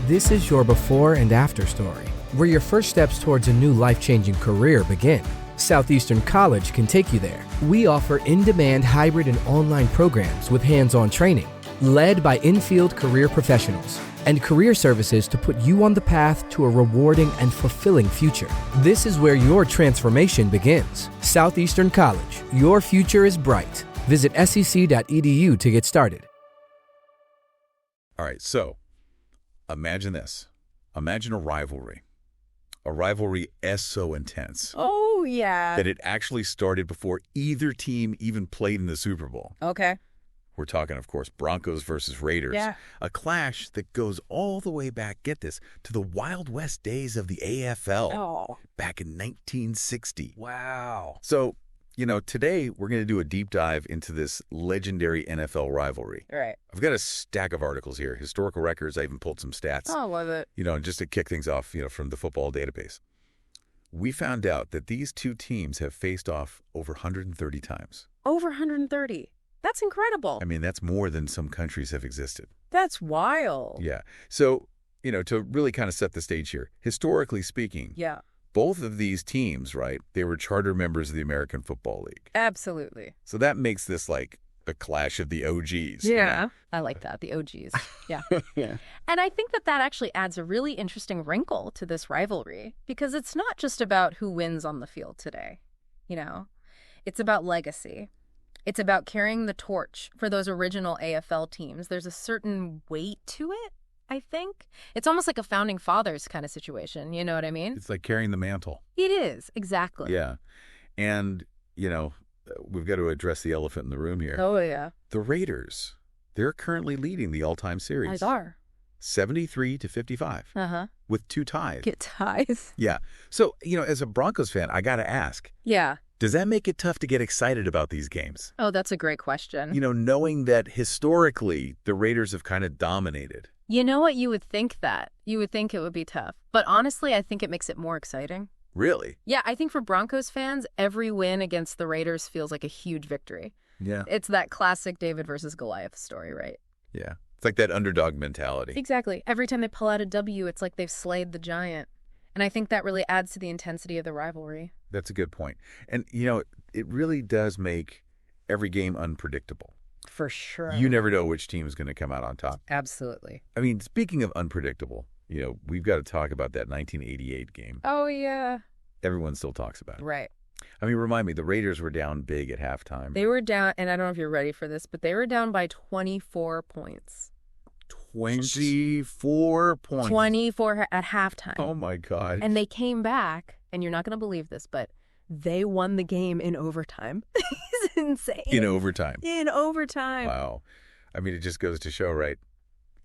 This is your before and after story, where your first steps towards a new life-changing career begin. Southeastern College can take you there. We offer in-demand hybrid and online programs with hands-on training, led by in-field career professionals, and career services to put you on the path to a rewarding and fulfilling future. This is where your transformation begins. Southeastern College, your future is bright. Visit sec.edu to get started. All right, so imagine this. Imagine a rivalry. A rivalry so intense. Oh, yeah. That it actually started before either team even played in the Super Bowl. Okay. We're talking, of course, Broncos versus Raiders. Yeah. A clash that goes all the way back, get this, to the Wild West days of the AFL. Oh. Back in 1960. Wow. So, today we're going to do a deep dive into this legendary NFL rivalry. All right. I've got a stack of articles here, historical records. I even pulled some stats. Oh, love it. Just to kick things off, from the football database. We found out that these two teams have faced off over 130 times. Over 130. That's incredible. I mean, that's more than some countries have existed. That's wild. Yeah. So, to really kind of set the stage here, historically speaking, Yeah. both of these teams, right, they were charter members of the American Football League. Absolutely. So that makes this like a clash of the OGs. Yeah. I like that. The OGs. Yeah. Yeah. And I think that actually adds a really interesting wrinkle to this rivalry because it's not just about who wins on the field today. It's about legacy. It's about carrying the torch for those original AFL teams. There's a certain weight to it, I think. It's almost like a founding fathers kind of situation. You know what I mean? It's like carrying the mantle. It is. Exactly. Yeah. And, we've got to address the elephant in the room here. Oh, yeah. The Raiders, they're currently leading the all-time series. They are. 73-55. Uh-huh. With 2 ties. Get ties. Yeah. So, as a Broncos fan, I got to ask. Yeah. Does that make it tough to get excited about these games? Oh, that's a great question. Knowing that historically the Raiders have kind of dominated. You know what? You would think that. You would think it would be tough. But honestly, I think it makes it more exciting. Really? Yeah, I think for Broncos fans, every win against the Raiders feels like a huge victory. Yeah. It's that classic David versus Goliath story, right? Yeah. It's like that underdog mentality. Exactly. Every time they pull out a W, it's like they've slayed the giant. And I think that really adds to the intensity of the rivalry. That's a good point. And, it really does make every game unpredictable. For sure. You never know which team is going to come out on top. Absolutely. I mean, speaking of unpredictable, we've got to talk about that 1988 game. Oh, yeah. Everyone still talks about it. Right. I mean, remind me, the Raiders were down big at halftime. They were down, and I don't know if you're ready for this, but they were down by 24 points. 24 points. 24 at halftime. Oh, my God. And they came back, and you're not going to believe this, but they won the game in overtime. It's insane. In overtime. In overtime. Wow. I mean, it just goes to show, right?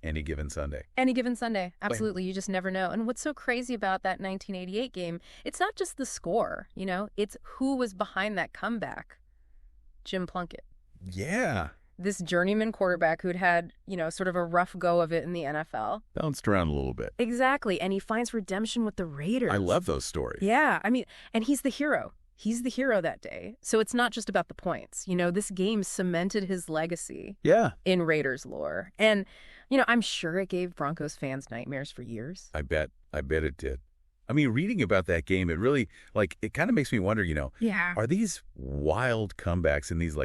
Any given Sunday. Any given Sunday. Absolutely. You just never know. And what's so crazy about that 1988 game, it's not just the score, it's who was behind that comeback. Jim Plunkett. Yeah. This journeyman quarterback who'd had, sort of a rough go of it in the NFL. Bounced around a little bit. Exactly. And he finds redemption with the Raiders. I love those stories. Yeah. I mean, and he's the hero. He's the hero that day. So it's not just about the points. This game cemented his legacy. Yeah. In Raiders lore. And, I'm sure it gave Broncos fans nightmares for years. I bet it did. I mean, reading about that game, it really, it kind of makes me wonder, Yeah. Are these wild comebacks and these,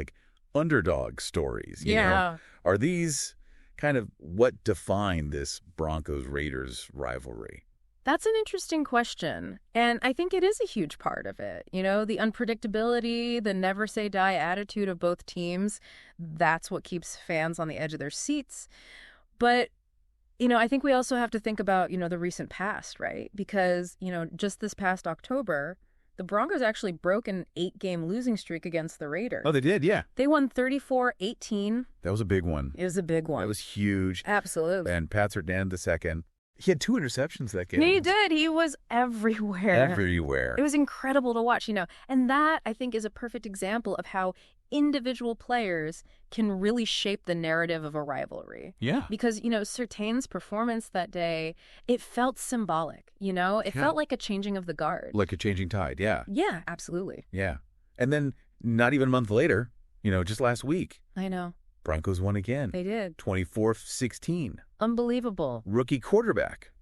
underdog stories, you know? Are these kind of what define this Broncos-Raiders rivalry? That's an interesting question. And I think it is a huge part of it. The unpredictability, the never say die attitude of both teams, that's what keeps fans on the edge of their seats. But, I think we also have to think about, the recent past, right? Because, just this past October, the Broncos actually broke an 8-game losing streak against the Raiders. Oh, they did, yeah. They won 34-18. That was a big one. It was a big one. That was huge. Absolutely. And Pat Surtain II, he had 2 interceptions that game. He did. He was everywhere. Everywhere. It was incredible to watch, And that, I think, is a perfect example of how individual players can really shape the narrative of a rivalry. Yeah. Because, Surtain's performance that day, it felt symbolic, It felt like a changing of the guard. Like a changing tide, yeah. Yeah, absolutely. Yeah. And then not even a month later, just last week. I know. Broncos won again. They did. 24-16. Unbelievable. Rookie quarterback,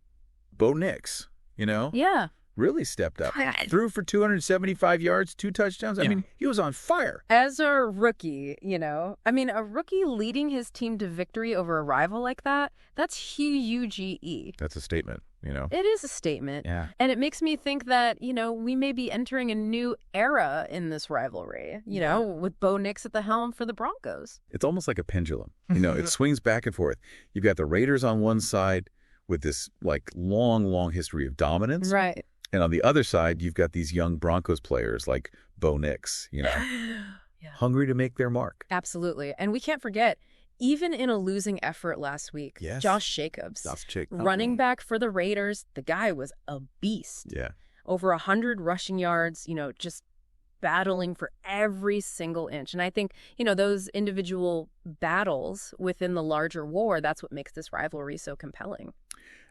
Bo Nix, Yeah. really stepped up. Threw for 275 yards, 2 touchdowns. I mean, he was on fire. As a rookie, a rookie leading his team to victory over a rival like that, that's huge. That's a statement, It is a statement. Yeah. And it makes me think that, we may be entering a new era in this rivalry, with Bo Nix at the helm for the Broncos. It's almost like a pendulum. It swings back and forth. You've got the Raiders on one side with this long history of dominance. Right. And on the other side, you've got these young Broncos players like Bo Nix, hungry to make their mark. Absolutely. And we can't forget, even in a losing effort last week, Josh Jacobs, running back for the Raiders, the guy was a beast. Yeah. Over 100 rushing yards, just battling for every single inch. And I think, those individual battles within the larger war, that's what makes this rivalry so compelling.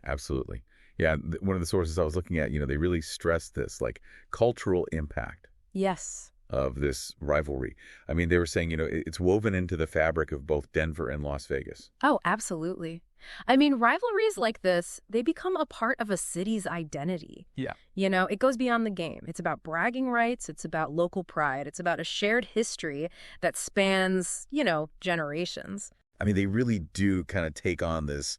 Absolutely. Yeah, one of the sources I was looking at, they really stressed this, cultural impact. Yes. Of this rivalry. I mean, they were saying, it's woven into the fabric of both Denver and Las Vegas. Oh, absolutely. I mean, rivalries like this, they become a part of a city's identity. Yeah. It goes beyond the game. It's about bragging rights. It's about local pride. It's about a shared history that spans, generations. I mean, they really do kind of take on this,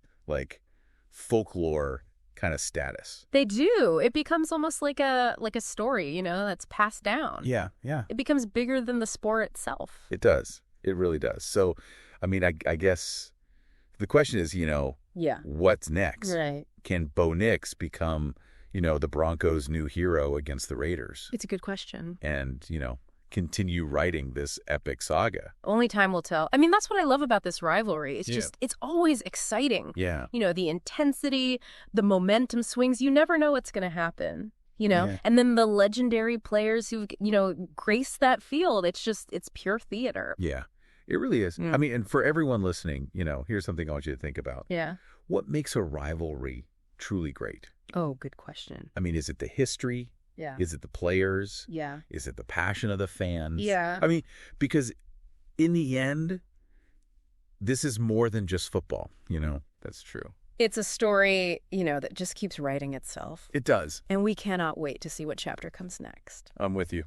folklore kind of status. They do. It becomes almost like a story, that's passed down. Yeah. It becomes bigger than the sport itself. It does. It really does. So, I mean, I guess the question is, what's next? Right. Can Bo Nix become, the Broncos' new hero against the Raiders? It's a good question. And, continue writing this epic saga. Only time will tell. I mean, that's what I love about this rivalry. It's just, it's always exciting. Yeah. The intensity, the momentum swings, you never know what's going to happen, Yeah. And then the legendary players who, grace that field. It's pure theater. Yeah, it really is. I mean, and for everyone listening, here's something I want you to think about. Yeah. What makes a rivalry truly great? Oh, good question. I mean, is it the history? Yeah. Is it the players? Yeah. Is it the passion of the fans? Yeah. I mean, because in the end, this is more than just football, That's true. It's a story, that just keeps writing itself. It does. And we cannot wait to see what chapter comes next. I'm with you.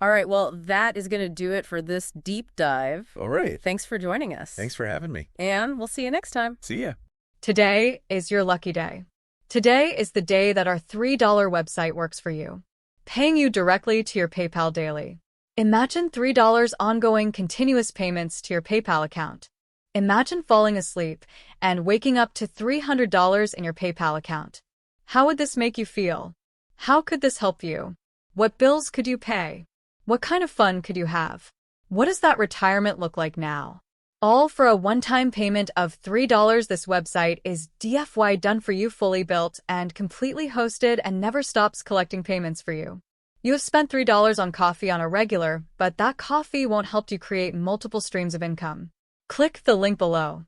All right. Well, that is going to do it for this deep dive. All right. Thanks for joining us. Thanks for having me. And we'll see you next time. See ya. Today is your lucky day. Today is the day that our $3 website works for you, paying you directly to your PayPal daily. Imagine $3 ongoing continuous payments to your PayPal account. Imagine falling asleep and waking up to $300 in your PayPal account. How would this make you feel? How could this help you? What bills could you pay? What kind of fun could you have? What does that retirement look like now? All for a one-time payment of $3. This website is DFY done for you, fully built and completely hosted, and never stops collecting payments for you. You have spent $3 on coffee on a regular, but that coffee won't help you create multiple streams of income. Click the link below.